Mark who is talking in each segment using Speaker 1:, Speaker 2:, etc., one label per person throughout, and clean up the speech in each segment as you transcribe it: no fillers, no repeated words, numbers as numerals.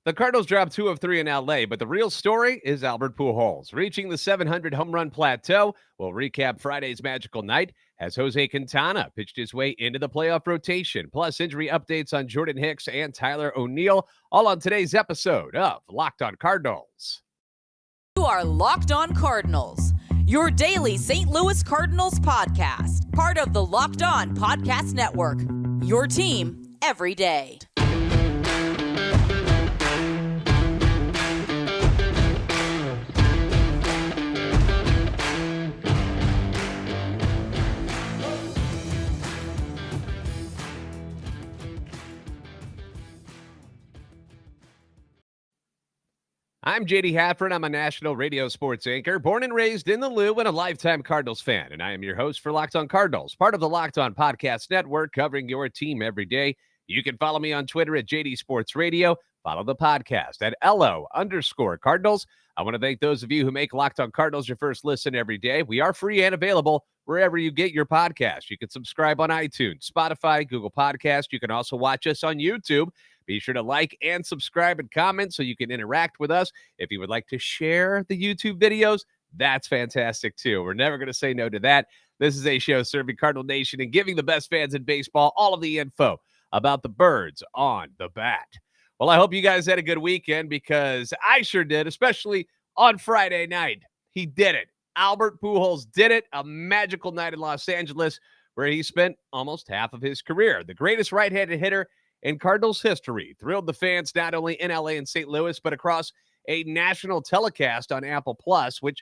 Speaker 1: The Cardinals dropped 2 of 3 in LA, but the real story is Albert Pujols. Reaching the 700 home run plateau, we'll recap Friday's magical night as Jose Quintana pitched his way into the playoff rotation, plus injury updates on Jordan Hicks and Tyler O'Neill, all on today's episode of Locked on Cardinals.
Speaker 2: You are Locked on Cardinals, your daily St. Louis Cardinals podcast, part of the Locked on Podcast Network, your team every day.
Speaker 1: I'm JD Hafford. I'm a national radio sports anchor, born and raised in the Lou and a lifetime Cardinals fan. And I am your host for Locked on Cardinals, part of the Locked on Podcast Network, covering your team every day. You can follow me on Twitter at JD Sports Radio. Follow the podcast at LO_Cardinals. I want to thank those of you who make Locked on Cardinals your first listen every day. We are free and available wherever you get your podcast. You can subscribe on iTunes, Spotify, Google Podcast. You can also watch us on YouTube. Be sure to like and subscribe and comment so you can interact with us. If you would like to share the YouTube videos, that's fantastic too. We're never going to say no to that. This is a show serving Cardinal Nation and giving the best fans in baseball all of the info about the birds on the bat. Well, I hope you guys had a good weekend because I sure did, especially on Friday night. He did it. Albert Pujols did it. A magical night in Los Angeles where he spent almost half of his career. The greatest right-handed hitter in Cardinals history. Thrilled the fans not only in LA and St. Louis, but across a national telecast on Apple Plus, which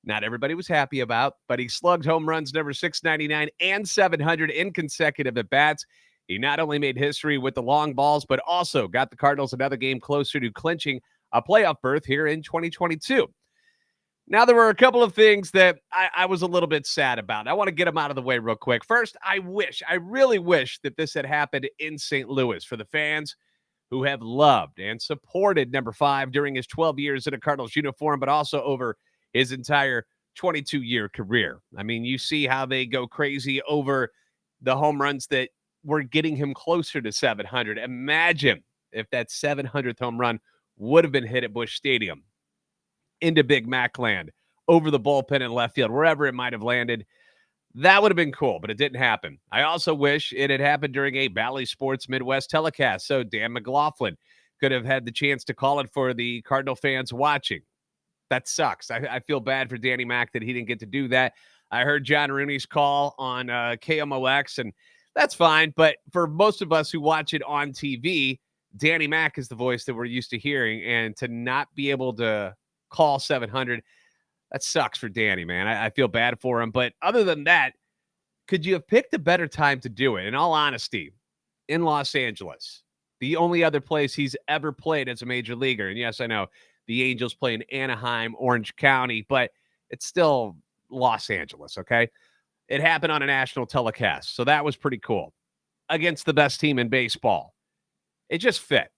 Speaker 1: not everybody was happy about, but he slugged home runs number 699 and 700 in consecutive at-bats. He not only made history with the long balls, but also got the Cardinals another game closer to clinching a playoff berth here in 2022. Now, there were a couple of things that I was a little bit sad about. I want to get them out of the way real quick. First, I really wish that this had happened in St. Louis for the fans who have loved and supported number 5 during his 12 years in a Cardinals uniform, but also over his entire 22-year career. I mean, you see how they go crazy over the home runs that were getting him closer to 700. Imagine if that 700th home run would have been hit at Busch Stadium, into Big Mac land, over the bullpen in left field, wherever it might have landed. That would have been cool, but it didn't happen. I also wish it had happened during a Bally Sports Midwest telecast, so Dan McLaughlin could have had the chance to call it for the Cardinal fans watching. That sucks. I feel bad for Danny Mac that he didn't get to do that. I heard John Rooney's call on KMOX, and that's fine, but for most of us who watch it on TV, Danny Mac is the voice that we're used to hearing, and to not be able to call 700, that sucks for Danny, man. I feel bad for him. But other than that, could you have picked a better time to do it? In all honesty, in Los Angeles, the only other place he's ever played as a major leaguer. And yes, I know the Angels play in Anaheim, Orange County, but it's still Los Angeles, okay? It happened on a national telecast, so that was pretty cool. Against the best team in baseball. It just fit.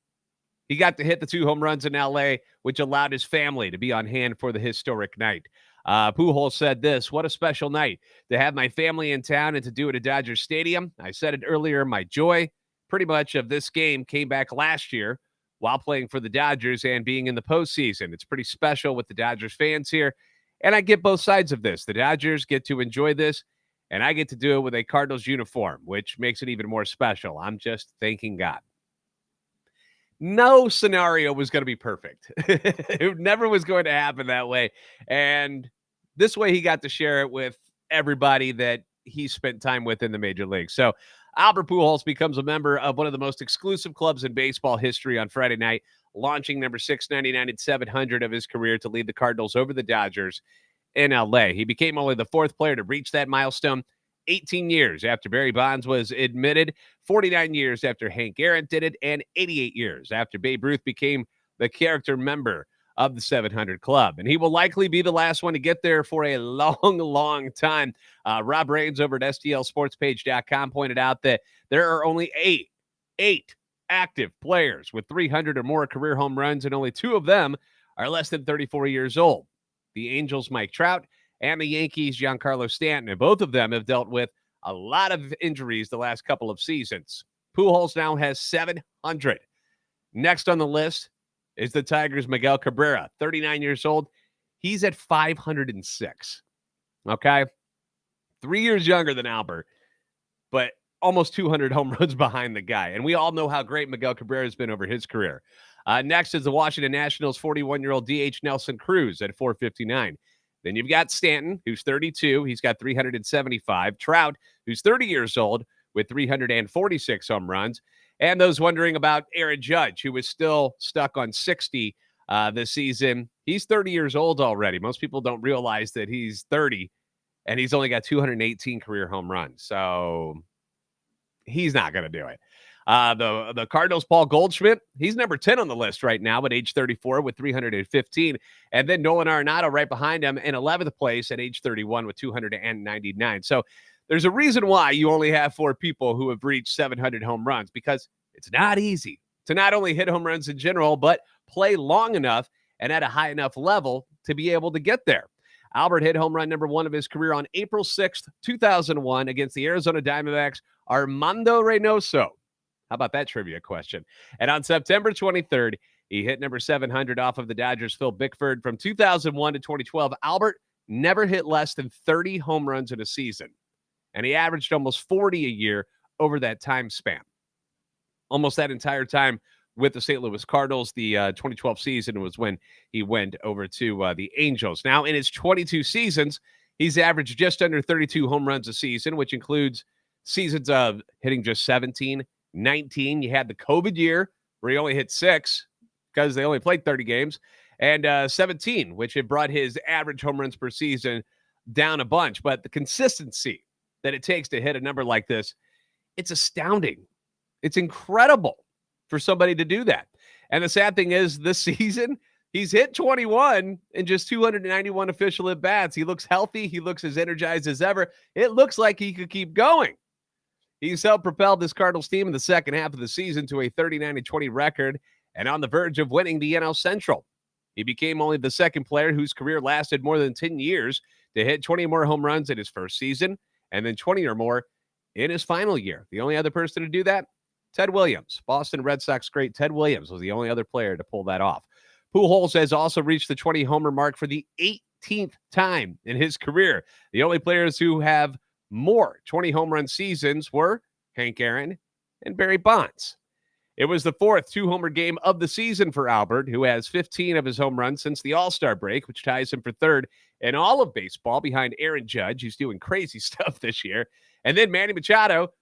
Speaker 1: He got to hit the 2 home runs in LA, which allowed his family to be on hand for the historic night. Pujols said this: "What a special night to have my family in town and to do it at Dodger Stadium. I said it earlier, my joy pretty much of this game came back last year while playing for the Dodgers and being in the postseason. It's pretty special with the Dodgers fans here, and I get both sides of this. The Dodgers get to enjoy this, and I get to do it with a Cardinals uniform, which makes it even more special. I'm just thanking God." No scenario was going to be perfect. It never was going to happen that way. And this way he got to share it with everybody that he spent time with in the major league. So Albert Pujols becomes a member of one of the most exclusive clubs in baseball history on Friday night, launching number 699 at 700 of his career to lead the Cardinals over the Dodgers in LA. He became only the 4th player to reach that milestone, 18 years after Barry Bonds was admitted, 49 years after Hank Aaron did it, and 88 years after Babe Ruth became the character member of the 700 Club. And he will likely be the last one to get there for a long, long time. Rob Raines over at STLSportsPage.com pointed out that there are only eight active players with 300 or more career home runs, and only 2 of them are less than 34 years old. The Angels' Mike Trout and the Yankees' Giancarlo Stanton, and both of them have dealt with a lot of injuries the last couple of seasons. Pujols now has 700. Next on the list, is the Tigers' Miguel Cabrera, 39 years old. He's at 506. Okay? 3 years younger than Albert, but almost 200 home runs behind the guy. And we all know how great Miguel Cabrera has been over his career. Next is the Washington Nationals' 41-year-old DH Nelson Cruz at 459. Then you've got Stanton, who's 32. He's got 375. Trout, who's 30 years old with 346 home runs. And those wondering about Aaron Judge, who is still stuck on 60 this season. He's 30 years old already. Most people don't realize that he's 30, and he's only got 218 career home runs. So he's not going to do it. The Cardinals' Paul Goldschmidt, he's number 10 on the list right now at age 34 with 315. And then Nolan Arenado right behind him in 11th place at age 31 with 299. So there's a reason why you only have 4 people who have reached 700 home runs, because it's not easy to not only hit home runs in general, but play long enough and at a high enough level to be able to get there. Albert hit home run number 1 of his career on April 6th, 2001 against the Arizona Diamondbacks' Armando Reynoso. How about that trivia question? And on September 23rd, he hit number 700 off of the Dodgers' Phil Bickford. From 2001 to 2012, Albert never hit less than 30 home runs in a season. And he averaged almost 40 a year over that time span. Almost that entire time with the St. Louis Cardinals. The 2012 season was when he went over to the Angels. Now, in his 22 seasons, he's averaged just under 32 home runs a season, which includes seasons of hitting just 17, 19. You had the COVID year where he only hit 6 because they only played 30 games, and 17, which had brought his average home runs per season down a bunch. But the consistency that it takes to hit a number like this, it's astounding. It's incredible for somebody to do that. And the sad thing is, this season, he's hit 21 in just 291 official at-bats. He looks healthy. He looks as energized as ever. It looks like he could keep going. He's helped propel this Cardinals team in the second half of the season to a 39-20 record and on the verge of winning the NL Central. He became only the second player whose career lasted more than 10 years to hit 20 more home runs in his first season and then 20 or more in his final year. The only other person to do that, Ted Williams. Boston Red Sox great Ted Williams was the only other player to pull that off. Pujols has also reached the 20-homer mark for the 18th time in his career. The only players who have more 20 home run seasons were Hank Aaron and Barry Bonds. It was the 4th 2-homer game of the season for Albert, who has 15 of his home runs since the All-Star break, which ties him for 3rd in all of baseball behind Aaron Judge, who's doing crazy stuff this year. And then Manny Machado,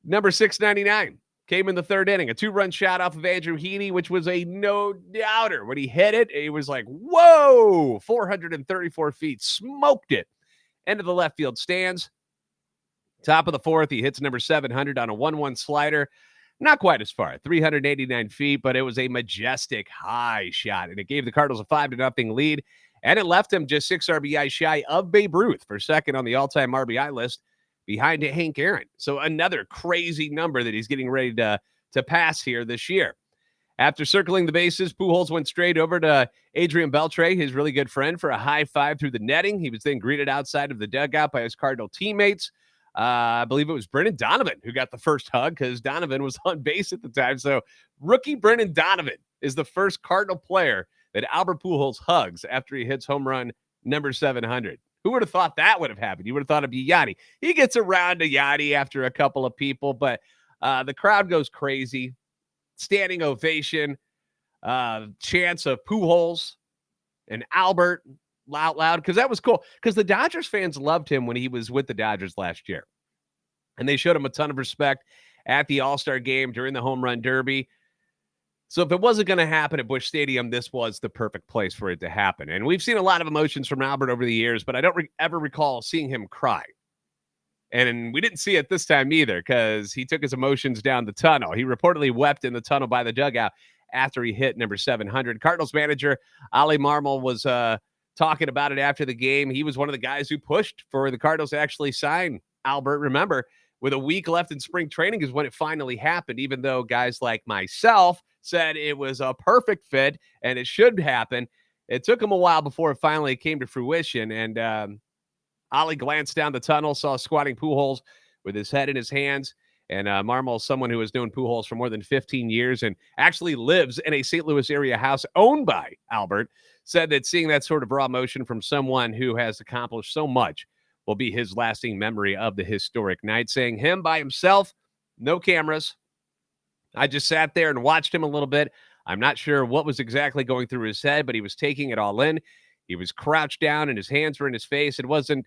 Speaker 1: number 699, came in the 3rd inning. A 2-run shot off of Andrew Heaney, which was a no-doubter. When he hit it, it was like, whoa, 434 feet, smoked it into the left field stands. Top of the 4th, he hits number 700 on a 1-1 slider. Not quite as far, 389 feet, but it was a majestic high shot, and it gave the Cardinals a 5-0 lead, and it left him just 6 RBI shy of Babe Ruth for second on the all-time RBI list behind Hank Aaron. So another crazy number that he's getting ready to pass here this year. After circling the bases, Pujols went straight over to Adrian Beltre, his really good friend, for a high five through the netting. He was then greeted outside of the dugout by his Cardinal teammates. I believe it was Brendan Donovan who got the first hug because Donovan was on base at the time. So rookie Brendan Donovan is the first Cardinal player that Albert Pujols hugs after he hits home run number 700. Who would have thought that would have happened? You would have thought it'd be Yachty. He gets around to Yachty after a couple of people, but the crowd goes crazy. Standing ovation, chants of Pujols and Albert loud, because that was cool. Because the Dodgers fans loved him when he was with the Dodgers last year. And they showed him a ton of respect at the All-Star game during the Home Run Derby. So if it wasn't going to happen at Busch Stadium, this was the perfect place for it to happen. And we've seen a lot of emotions from Albert over the years, but I don't ever recall seeing him cry. And we didn't see it this time either because he took his emotions down the tunnel. He reportedly wept in the tunnel by the dugout after he hit number 700. Cardinals manager Ollie Marmol was talking about it after the game. He was one of the guys who pushed for the Cardinals to actually sign Albert. Remember, with a week left in spring training is when it finally happened, even though guys like myself said it was a perfect fit and it should happen. It took him a while before it finally came to fruition. And Ollie glanced down the tunnel, saw squatting Pujols with his head in his hands, And Marmol is someone who has known Pujols for more than 15 years and actually lives in a St. Louis area house owned by Albert, said that seeing that sort of raw emotion from someone who has accomplished so much will be his lasting memory of the historic night, saying him by himself, no cameras. I just sat there and watched him a little bit. I'm not sure what was exactly going through his head, but he was taking it all in. He was crouched down and his hands were in his face. It wasn't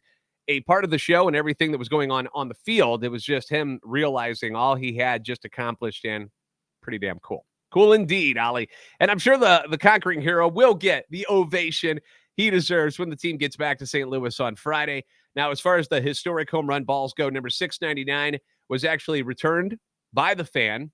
Speaker 1: a part of the show and everything that was going on the field. It was just him realizing all he had just accomplished, and pretty damn cool. Cool indeed, Ollie. And I'm sure the conquering hero will get the ovation he deserves when the team gets back to St. Louis on Friday. Now, as far as the historic home run balls go, number 699 was actually returned by the fan.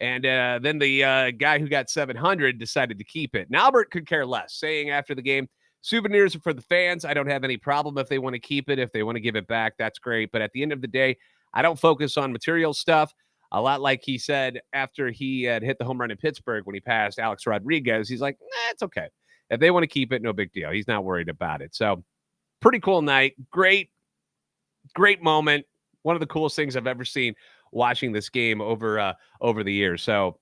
Speaker 1: And then the guy who got 700 decided to keep it. And Albert could care less, saying after the game, souvenirs are for the fans. I don't have any problem if they want to keep it. If they want to give it back, that's great. But at the end of the day, I don't focus on material stuff. A lot like he said after he had hit the home run in Pittsburgh when he passed Alex Rodriguez. He's like, it's okay. If they want to keep it, no big deal. He's not worried about it. So pretty cool night. Great moment. One of the coolest things I've ever seen watching this game over the years. So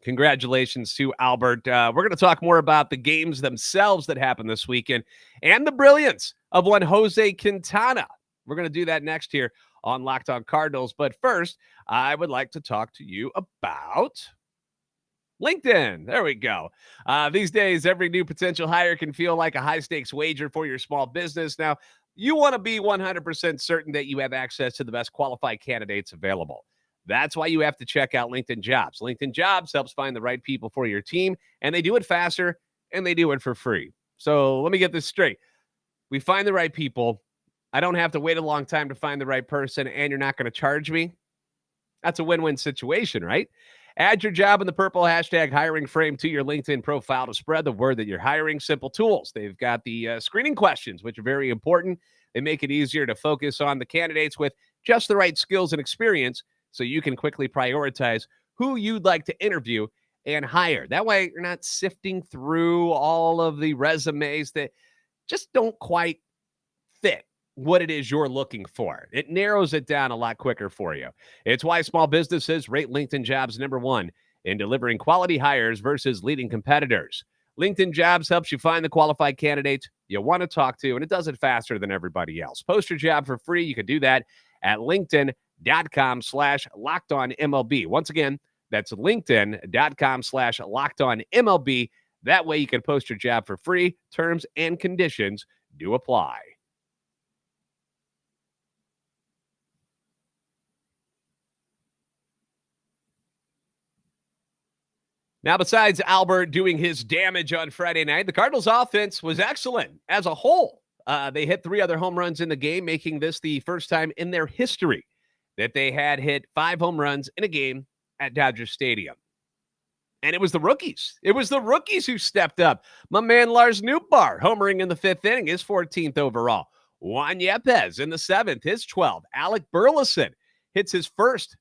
Speaker 1: congratulations to Albert. We're going to talk more about the games themselves that happened this weekend and the brilliance of one Jose Quintana. We're going to do that next here on Locked On Cardinals. But first, I would like to talk to you about LinkedIn. There we go. These days, every new potential hire can feel like a high-stakes wager for your small business. Now, you want to be 100% certain that you have access to the best qualified candidates available. That's why you have to check out LinkedIn Jobs. LinkedIn Jobs helps find the right people for your team, and they do it faster, and they do it for free. So let me get this straight. We find the right people. I don't have to wait a long time to find the right person, and you're not going to charge me. That's a win-win situation, right? Add your job in the purple hashtag hiring frame to your LinkedIn profile to spread the word that you're hiring. Simple tools. They've got the screening questions, which are very important. They make it easier to focus on the candidates with just the right skills and experience so you can quickly prioritize who you'd like to interview and hire. That way, you're not sifting through all of the resumes that just don't quite fit what it is you're looking for. It narrows it down a lot quicker for you. It's why small businesses rate LinkedIn Jobs #1 in delivering quality hires versus leading competitors. LinkedIn Jobs helps you find the qualified candidates you want to talk to, and it does it faster than everybody else. Post your job for free. You can do that at linkedin.com/lockedonmlb. Once again, that's linkedin.com/lockedonmlb. That way you can post your job for free. Terms and conditions do apply. Now, besides Albert doing his damage on Friday night, the Cardinals' offense was excellent as a whole. They hit 3 other home runs in the game, making this the first time in their history that they had hit 5 home runs in a game at Dodger Stadium. And it was the rookies. It was the rookies who stepped up. My man Lars Nootbaar homering in the 5th inning, his 14th overall. Juan Yepez in the 7th, his 12th. Alec Burleson hits his first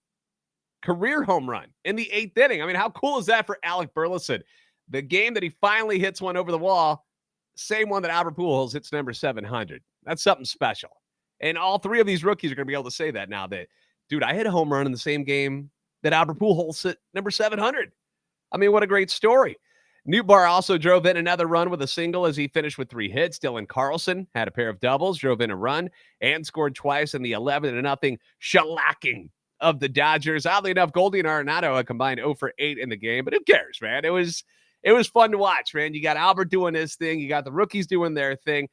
Speaker 1: career home run in the 8th inning. I mean, how cool is that for Alec Burleson? The game that he finally hits one over the wall, same one that Albert Pujols hits number 700. That's something special. And all 3 of these rookies are going to be able to say that now that, dude, I hit a home run in the same game that Albert Pujols hit number 700. I mean, what a great story. Nootbaar also drove in another run with a single as he finished with 3 hits. Dylan Carlson had a pair of doubles, drove in a run, and scored twice in the 11-0 shellacking of the Dodgers. Oddly enough, Goldie and Arenado a combined 0 for 8 in the game, but who cares, man? It was fun to watch, man. You got Albert doing his thing. You got the rookies doing their thing.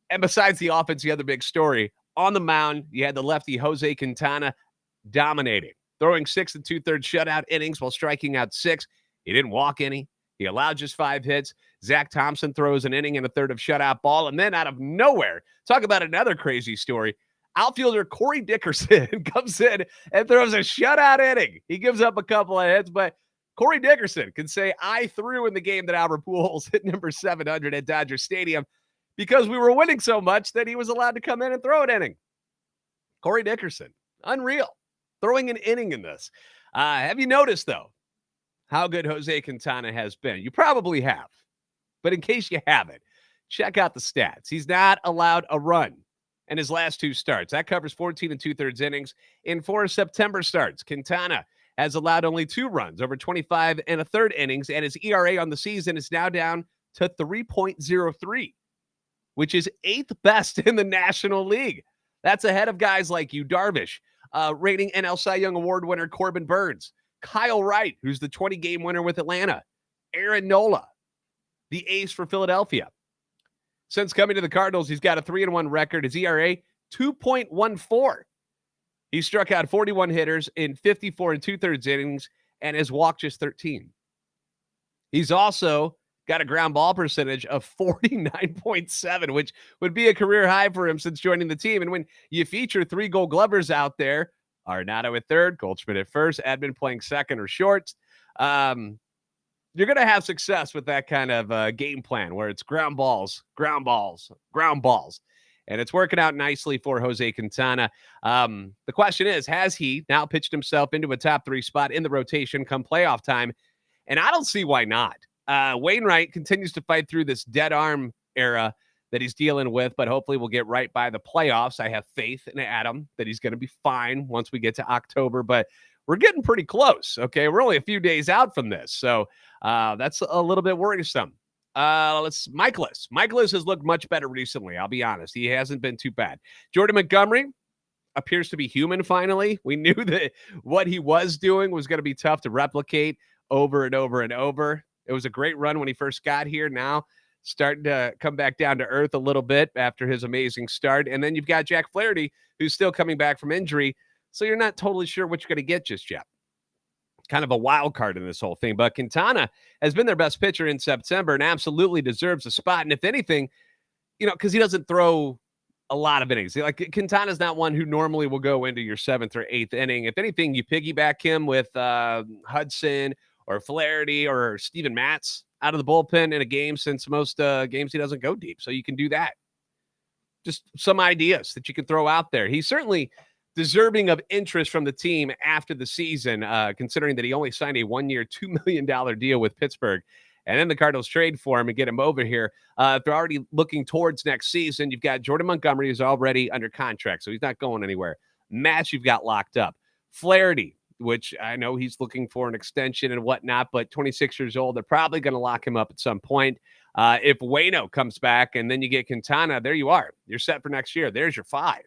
Speaker 1: And besides the offense, you had the big story. On the mound, you had the lefty Jose Quintana dominating, throwing 6 2/3 shutout innings while striking out 6. He didn't walk any. He allowed just 5 hits. Zach Thompson throws an inning and a third of shutout ball. And then out of nowhere, talk about another crazy story. Outfielder Corey Dickerson comes in and throws a shutout inning. He gives up a couple of hits, but Corey Dickerson can say, I threw in the game that Albert Pujols hit number 700 at Dodger Stadium because we were winning so much that he was allowed to come in and throw an inning. Corey Dickerson, unreal, throwing an inning in this. Have you noticed, though, how good Jose Quintana has been? You probably have, but in case you haven't, check out the stats. He's not allowed a run in his last 2 starts. That covers 14 2/3 innings. In 4 September starts, Quintana has allowed only 2 runs over 25 1/3 innings, and his ERA on the season is now down to 3.03, which is 8th best in the National League. That's ahead of guys like Yu Darvish, reigning NL Cy Young Award winner Corbin Burns, Kyle Wright, who's the 20-game winner with Atlanta, Aaron Nola, the ace for Philadelphia. Since coming to the Cardinals, he's got a 3-1 record. His ERA, 2.14. He struck out 41 hitters in 54 2/3 innings and has walked just 13. He's also got a ground ball percentage of 49.7, which would be a career high for him since joining the team. And when you feature 3 Gold Glovers out there, Arenado at third, Goldschmidt at first, Edman playing second or short, you're going to have success with that kind of game plan where it's ground balls, ground balls, ground balls. And it's working out nicely for Jose Quintana. The question is, has he now pitched himself into a top 3 spot in the rotation come playoff time? And I don't see why not. Wainwright continues to fight through this dead arm era that he's dealing with, but hopefully we'll get right by the playoffs. I have faith in Adam that he's going to be fine once we get to October, but we're getting pretty close. Okay. We're only a few days out from this. So that's a little bit worrisome. Michaelis has looked much better recently. I'll be honest. He hasn't been too bad. Jordan Montgomery appears to be human finally. We knew that what he was doing was going to be tough to replicate over and over and over. It was a great run when he first got here. Now starting to come back down to earth a little bit after his amazing start. And then you've got Jack Flaherty, who's still coming back from injury. So you're not totally sure what you're going to get just yet. Kind of a wild card in this whole thing. But Quintana has been their best pitcher in September and absolutely deserves a spot. And if anything, because he doesn't throw a lot of innings. Like Quintana's not one who normally will go into your 7th or 8th inning. If anything, you piggyback him with Hudson or Flaherty or Steven Matz out of the bullpen in a game, since most games he doesn't go deep. So you can do that. Just some ideas that you can throw out there. He's certainly deserving of interest from the team after the season, considering that he only signed a 1-year, $2 million deal with Pittsburgh. And then the Cardinals trade for him and get him over here. They're already looking towards next season. You've got Jordan Montgomery, who's already under contract, so he's not going anywhere. Match, you've got locked up. Flaherty, which I know he's looking for an extension and whatnot, but 26 years old, they're probably going to lock him up at some point. If Waino comes back and then you get Quintana, there you are. You're set for next year. There's your 5.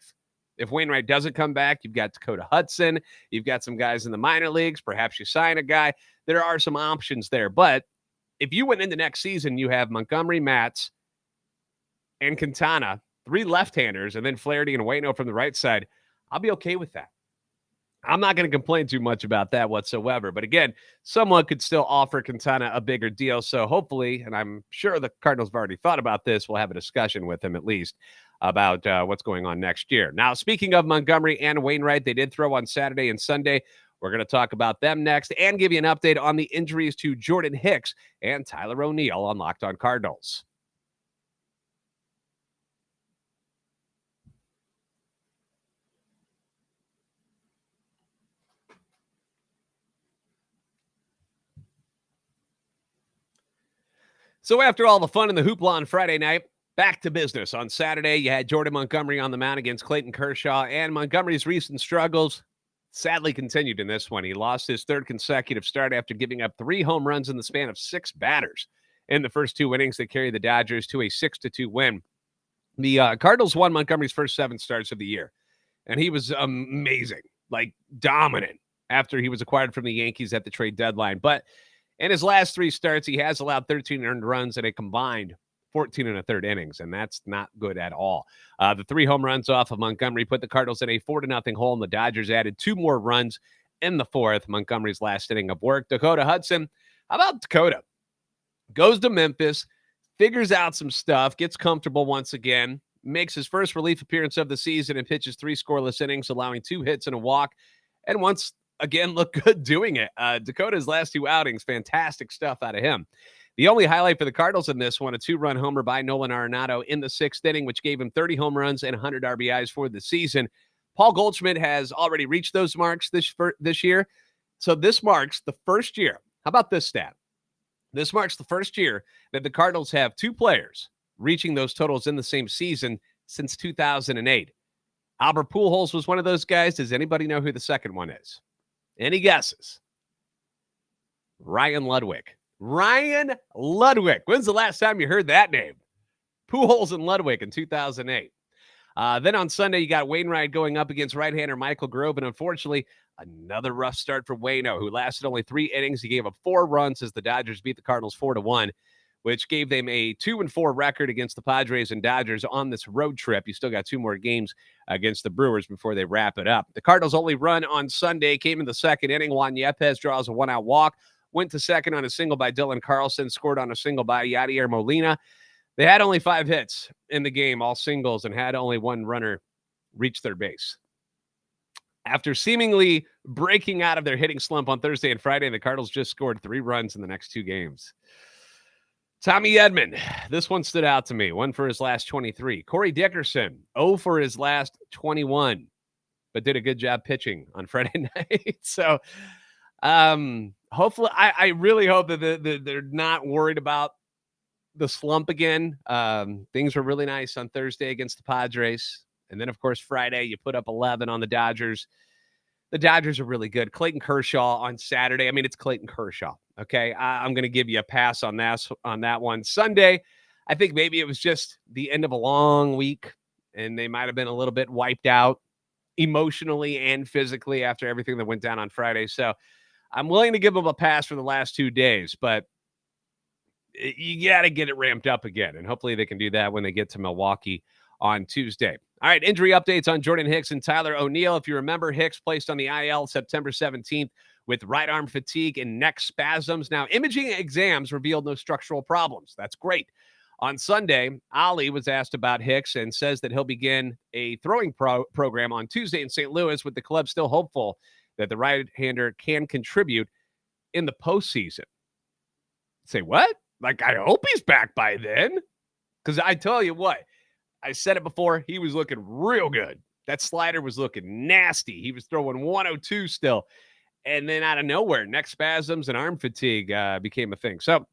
Speaker 1: If Wainwright doesn't come back, you've got Dakota Hudson. You've got some guys in the minor leagues. Perhaps you sign a guy. There are some options there. But if you went into next season, you have Montgomery, Matz, and Quintana, 3 left-handers, and then Flaherty and Waino from the right side, I'll be okay with that. I'm not going to complain too much about that whatsoever. But again, someone could still offer Quintana a bigger deal. So hopefully, and I'm sure the Cardinals have already thought about this, we'll have a discussion with him at least about what's going on next year. Now, speaking of Montgomery and Wainwright, they did throw on Saturday and Sunday. We're going to talk about them next and give you an update on the injuries to Jordan Hicks and Tyler O'Neill on Locked On Cardinals. So after all the fun and the hoopla on Friday night, back to business. On Saturday, you had Jordan Montgomery on the mound against Clayton Kershaw, and Montgomery's recent struggles sadly continued in this one. He lost his 3rd consecutive start after giving up 3 home runs in the span of 6 batters in the first 2 innings that carried the Dodgers to a 6-2 win. The Cardinals won Montgomery's first 7 starts of the year, and he was amazing, like dominant after he was acquired from the Yankees at the trade deadline. But in his last 3 starts, he has allowed 13 earned runs in a combined 14 1/3 innings, and that's not good at all. The 3 home runs off of Montgomery put the Cardinals in a 4-0 hole, and the Dodgers added 2 more runs in the 4th, Montgomery's last inning of work. Dakota Hudson, how about Dakota? Goes to Memphis, figures out some stuff, gets comfortable once again, makes his first relief appearance of the season, and pitches 3 scoreless innings, allowing 2 hits and a walk, and once again look good doing it. Dakota's last 2 outings, fantastic stuff out of him. The only highlight for the Cardinals in this one, a 2-run homer by Nolan Arenado in the 6th inning, which gave him 30 home runs and 100 RBIs for the season. Paul Goldschmidt has already reached those marks this year. So this marks the first year. How about this stat? This marks the first year that the Cardinals have 2 players reaching those totals in the same season since 2008. Albert Pujols was one of those guys. Does anybody know who the second one is? Any guesses? Ryan Ludwig. Ryan Ludwig. When's the last time you heard that name? Pujols and Ludwig in 2008. Then on Sunday, you got Wainwright going up against right-hander Michael Grove. And unfortunately, another rough start for Waino, who lasted only 3 innings. He gave up 4 runs as the Dodgers beat the Cardinals 4-1, which gave them a 2-4 record against the Padres and Dodgers on this road trip. You still got 2 more games against the Brewers before they wrap it up. The Cardinals' only run on Sunday came in the second inning. Juan Yepes draws a 1-out walk, went to second on a single by Dylan Carlson, scored on a single by Yadier Molina. They had only 5 hits in the game, all singles, and had only 1 runner reach their base. After seemingly breaking out of their hitting slump on Thursday and Friday, the Cardinals just scored 3 runs in the next 2 games. Tommy Edman, this one stood out to me. 1 for his last 23. Corey Dickerson, 0 for his last 21, but did a good job pitching on Friday night. So hopefully, I really hope that they're not worried about the slump again. Things were really nice on Thursday against the Padres. And then, of course, Friday, you put up 11 on the Dodgers. The Dodgers are really good. Clayton Kershaw on Saturday. I mean, it's Clayton Kershaw. Okay, I'm going to give you a pass on that one. Sunday, I think maybe it was just the end of a long week, and they might have been a little bit wiped out emotionally and physically after everything that went down on Friday. So I'm willing to give them a pass for the last 2 days, but you got to get it ramped up again, and hopefully they can do that when they get to Milwaukee on Tuesday. All right, injury updates on Jordan Hicks and Tyler O'Neill. If you remember, Hicks placed on the IL September 17th with right arm fatigue and neck spasms. Now, imaging exams revealed no structural problems. That's great. On Sunday, Ali was asked about Hicks and says that he'll begin a throwing program on Tuesday in St. Louis, with the club still hopeful that the right-hander can contribute in the postseason. Say what? Like, I hope he's back by then. Because I tell you what, I said it before, he was looking real good. That slider was looking nasty. He was throwing 102 still. And then out of nowhere, neck spasms and arm fatigue became a thing. So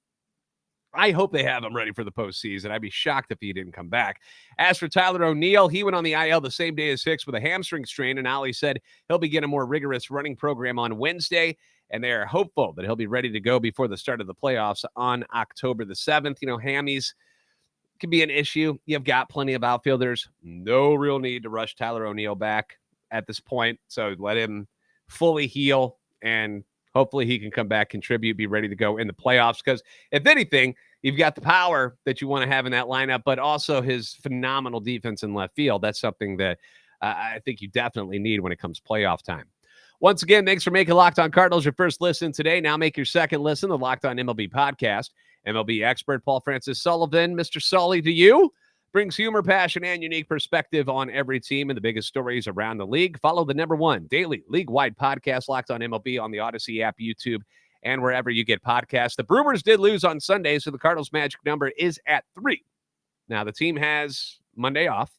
Speaker 1: I hope they have him ready for the postseason. I'd be shocked if he didn't come back. As for Tyler O'Neill, he went on the IL the same day as Hicks with a hamstring strain, and Ali said he'll begin a more rigorous running program on Wednesday, and they are hopeful that he'll be ready to go before the start of the playoffs on October the 7th. You know, hammies can be an issue. You've got plenty of outfielders. No real need to rush Tyler O'Neill back at this point, so let him fully heal, and hopefully he can come back, contribute, be ready to go in the playoffs. Because if anything, you've got the power that you want to have in that lineup, but also his phenomenal defense in left field. That's something that I think you definitely need when it comes playoff time. Once again, thanks for making Locked On Cardinals your first listen today. Now make your second listen, the Locked On MLB podcast. MLB expert Paul Francis Sullivan, Mr. Sully to you, brings humor, passion, and unique perspective on every team and the biggest stories around the league. Follow the #1 daily league-wide podcast, Locked On MLB, on the Odyssey app, YouTube, and wherever you get podcasts. The Brewers did lose on Sunday, so the Cardinals' magic number is at 3. Now, the team has Monday off.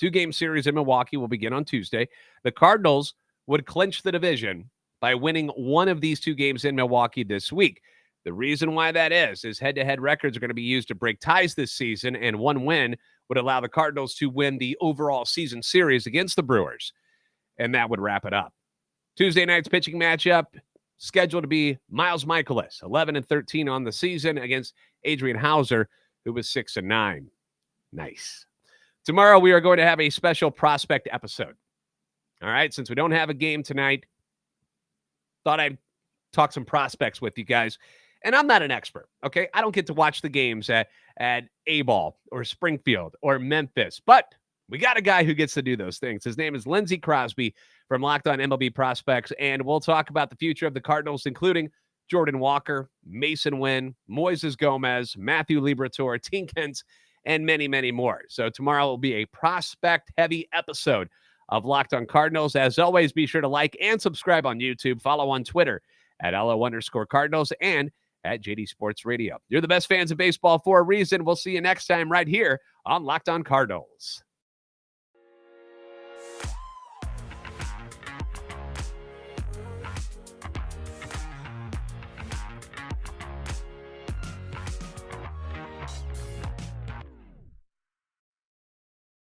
Speaker 1: 2-game series in Milwaukee will begin on Tuesday. The Cardinals would clinch the division by winning one of these 2 games in Milwaukee this week. The reason why that is head-to-head records are going to be used to break ties this season, and 1 win would allow the Cardinals to win the overall season series against the Brewers, and that would wrap it up. Tuesday night's pitching matchup scheduled to be Miles Mikolas, 11-13 on the season, against Adrian Hauser, who was 6-9. Nice. Tomorrow we are going to have a special prospect episode. All right, since we don't have a game tonight, thought I'd talk some prospects with you guys. And I'm not an expert, okay? I don't get to watch the games at A-Ball or Springfield or Memphis, but we got a guy who gets to do those things. His name is Lindsey Crosby from Locked On MLB Prospects, and we'll talk about the future of the Cardinals, including Jordan Walker, Mason Wynn, Moises Gomez, Matthew Liberatore, Tinkins, and many, many more. So tomorrow will be a prospect-heavy episode of Locked On Cardinals. As always, be sure to like and subscribe on YouTube. Follow on Twitter at @LO_Cardinals and at JD Sports Radio. You're the best fans of baseball for a reason. We'll see you next time right here on Locked On Cardinals.